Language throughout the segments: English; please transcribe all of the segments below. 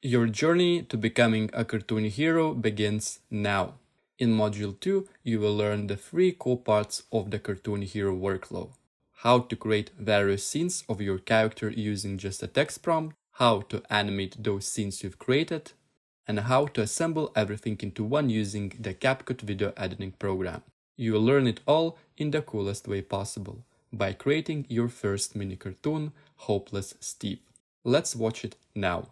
Your journey to becoming a cartoon hero begins now. In Module 2, you will learn the 3 core parts of the cartoon hero workflow. How to create various scenes of your character using just a text prompt, how to animate those scenes you've created, and how to assemble everything into one using the CapCut video editing program. You will learn it all in the coolest way possible, by creating your first mini cartoon, Hopeless Steve. Let's watch it now.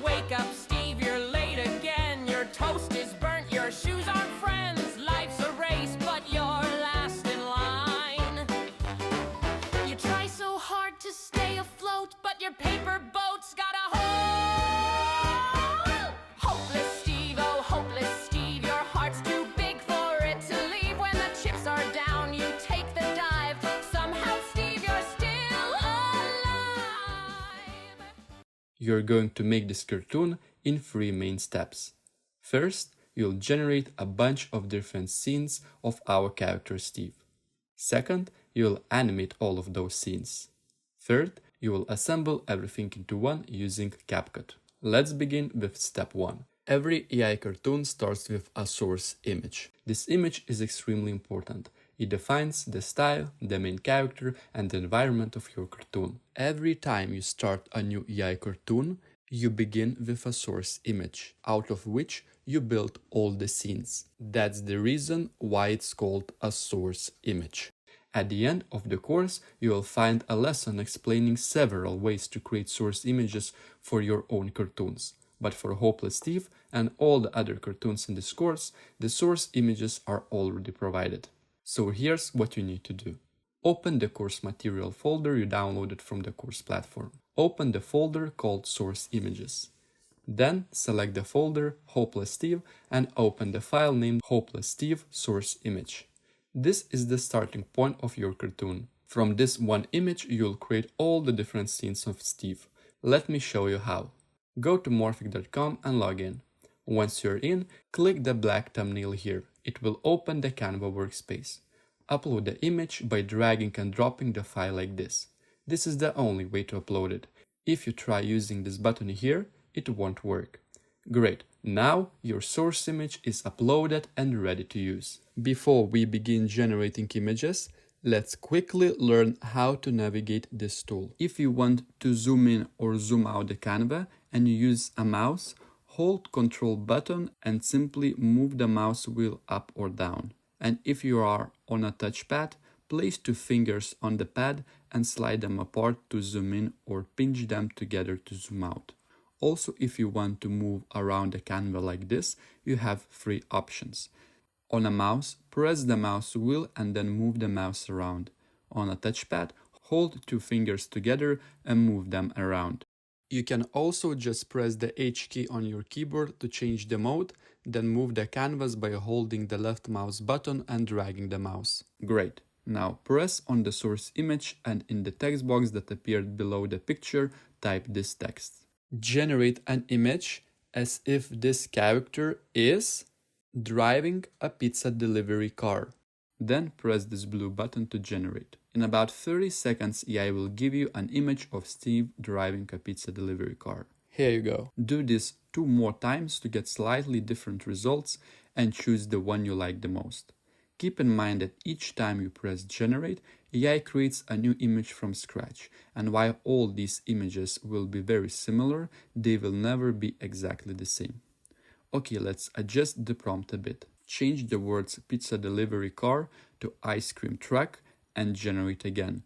Wake up, Steve, you're late again. Your toast is burnt, your shoes aren't friends. Life's a race, but you're last in line. You try so hard to stay afloat, but your paper boat's got a hole. Hopeless Steve, oh hopeless Steve, your heart's too big for it to leave. When the chips are down, you take the dive. Somehow, Steve, you're still alive. You're going to make this cartoon in 3 main steps. First, you'll generate a bunch of different scenes of our character Steve. Second, you'll animate all of those scenes. Third, you will assemble everything into one using CapCut. Let's begin with step 1. Every AI cartoon starts with a source image. This image is extremely important. It defines the style, the main character, and the environment of your cartoon. Every time you start a new AI cartoon, you begin with a source image, out of which you build all the scenes. That's the reason why it's called a source image. At the end of the course, you will find a lesson explaining several ways to create source images for your own cartoons. But for Hopeless Steve and all the other cartoons in this course, the source images are already provided. So here's what you need to do. Open the course material folder you downloaded from the course platform. Open the folder called Source Images. Then select the folder Hopeless Steve and open the file named Hopeless Steve Source Image. This is the starting point of your cartoon. From this one image, you'll create all the different scenes of Steve. Let me show you how. Go to morphic.com and log in. Once you're in, click the black thumbnail here. It will open the Canva workspace. Upload the image by dragging and dropping the file like this. This is the only way to upload it. If you try using this button here, it won't work. Great, now your source image is uploaded and ready to use. Before we begin generating images, let's quickly learn how to navigate this tool. If you want to zoom in or zoom out the Canva and you use a mouse, hold Ctrl button and simply move the mouse wheel up or down. And if you are on a touchpad, place 2 fingers on the pad and slide them apart to zoom in or pinch them together to zoom out. Also, if you want to move around the Canva like this, you have 3 options. On a mouse, press the mouse wheel and then move the mouse around. On a touchpad, hold 2 fingers together and move them around. You can also just press the H key on your keyboard to change the mode, then move the canvas by holding the left mouse button and dragging the mouse. Great. Now press on the source image and in the text box that appeared below the picture, type this text. Generate an image as if this character is driving a pizza delivery car. Then press this blue button to generate. In about 30 seconds, AI will give you an image of Steve driving a pizza delivery car. Here you go. Do this 2 more times to get slightly different results and choose the one you like the most. Keep in mind that each time you press generate, AI creates a new image from scratch, and while all these images will be very similar, they will never be exactly the same. Okay, let's adjust the prompt a bit. Change the words pizza delivery car to ice cream truck and generate again.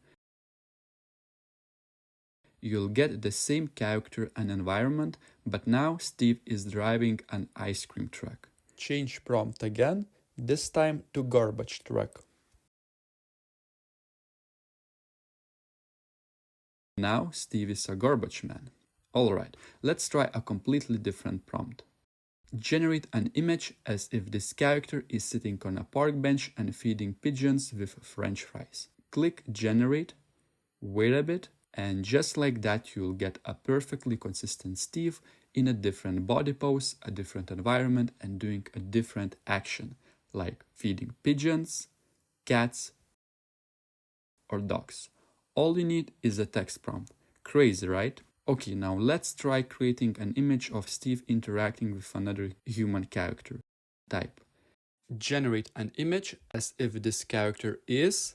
You'll get the same character and environment, but now Steve is driving an ice cream truck. Change prompt again, this time to garbage truck. Now Steve is a garbage man. Alright, let's try a completely different prompt. Generate an image as if this character is sitting on a park bench and feeding pigeons with French fries. Click generate, wait a bit, and just like that you'll get a perfectly consistent Steve in a different body pose, a different environment, and doing a different action, like feeding pigeons, cats, or dogs. All you need is a text prompt. Crazy, right? Okay, now let's try creating an image of Steve interacting with another human character. Type generate an image as if this character is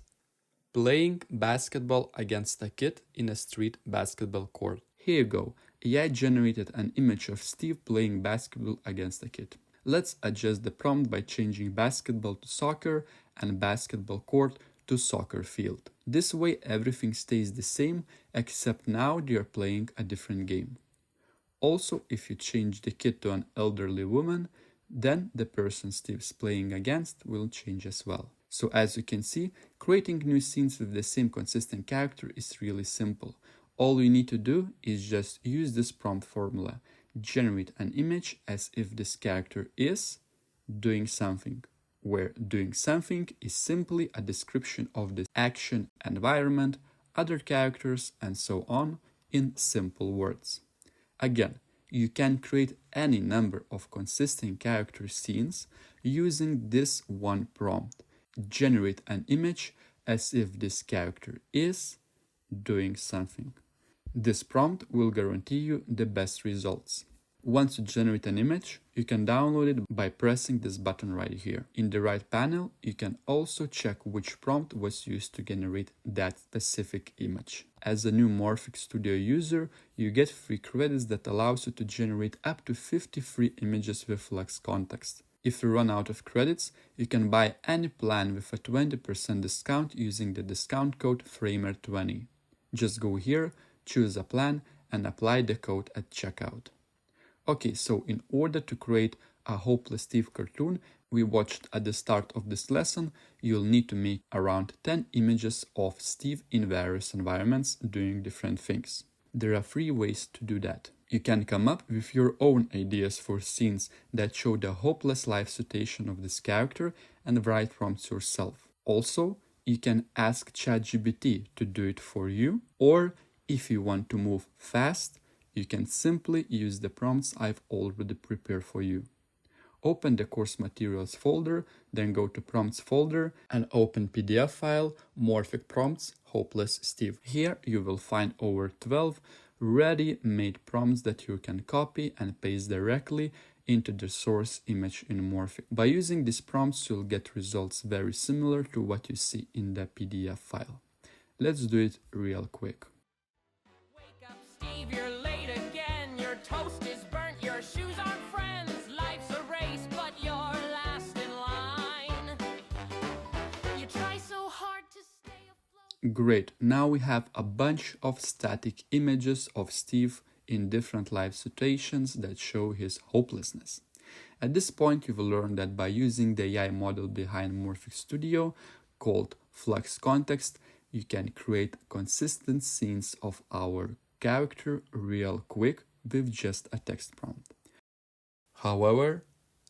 playing basketball against a kid in a street basketball court. Here you go. AI generated an image of Steve playing basketball against a kid. Let's adjust the prompt by changing basketball to soccer and basketball court to soccer field. This way everything stays the same, except now they are playing a different game. Also, if you change the kid to an elderly woman, then the person Steve's playing against will change as well. So as you can see, creating new scenes with the same consistent character is really simple. All you need to do is just use this prompt formula. Generate an image as if this character is doing something, where doing something is simply a description of the action, environment, other characters, and so on in simple words. Again, you can create any number of consistent character scenes using this one prompt. Generate an image as if this character is doing something. This prompt will guarantee you the best results. Once you generate an image, you can download it by pressing this button right here. In the right panel, you can also check which prompt was used to generate that specific image. As a new Morphic Studio user, you get free credits that allows you to generate up to 53 images with Flux Context. If you run out of credits, you can buy any plan with a 20% discount using the discount code FRAMER20. Just go here, choose a plan, and apply the code at checkout. Okay, so in order to create a Hopeless Steve cartoon we watched at the start of this lesson, you'll need to make around 10 images of Steve in various environments doing different things. There are 3 ways to do that. You can come up with your own ideas for scenes that show the hopeless life situation of this character and write prompts yourself. Also, you can ask ChatGPT to do it for you, or if you want to move fast, you can simply use the prompts I've already prepared for you. Open the course materials folder, then go to prompts folder and open PDF file Morphic Prompts Hopeless Steve. Here you will find over 12 ready-made prompts that you can copy and paste directly into the source image in Morphic. By using these prompts, you'll get results very similar to what you see in the PDF file. Let's do it real quick. Wake up, Steve, you're late again. Your toast is burnt, your shoes aren't friends. Life's a race, but you're last in line. You try so hard to stay afloat. Great, now we have a bunch of static images of Steve in different life situations that show his hopelessness. At this point, you will learn that by using the AI model behind Morphic Studio, called Flux Context, you can create consistent scenes of our character real quick with just a text prompt. However,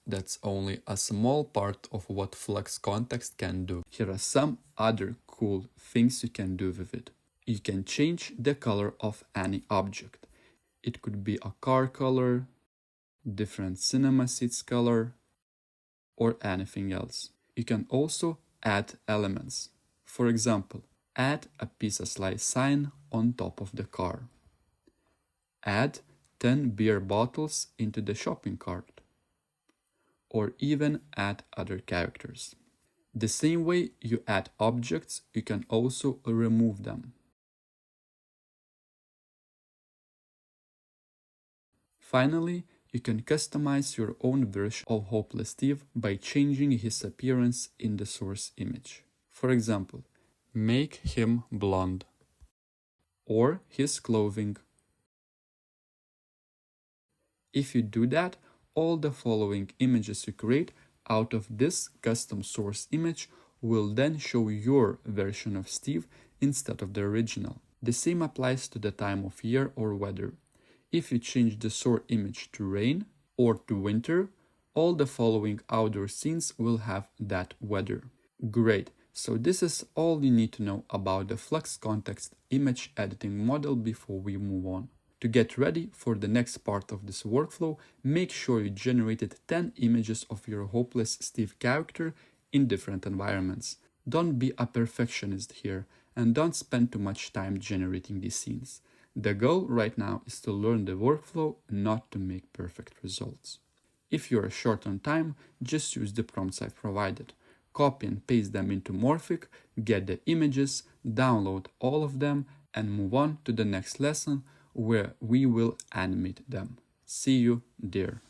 that's only a small part of what Flux Context can do. Here are some other cool things you can do with it. You can change the color of any object. It could be a car color, different cinema seats color, or anything else. You can also add elements. For example, add a pizza slice sign on top of the car. Add 10 beer bottles into the shopping cart. Or even add other characters. The same way you add objects, you can also remove them. Finally, you can customize your own version of Hopeless Steve by changing his appearance in the source image. For example, make him blonde, or his clothing. If you do that, all the following images you create out of this custom source image will then show your version of Steve instead of the original. The same applies to the time of year or weather. If you change the source image to rain or to winter, all the following outdoor scenes will have that weather. Great, so this is all you need to know about the Flux Context image editing model before we move on. To get ready for the next part of this workflow, make sure you generated 10 images of your Hopeless Steve character in different environments. Don't be a perfectionist here and don't spend too much time generating these scenes. The goal right now is to learn the workflow, not to make perfect results. If you are short on time, just use the prompts I've provided. Copy and paste them into Morphic, get the images, download all of them, and move on to the next lesson where we will animate them. See you there.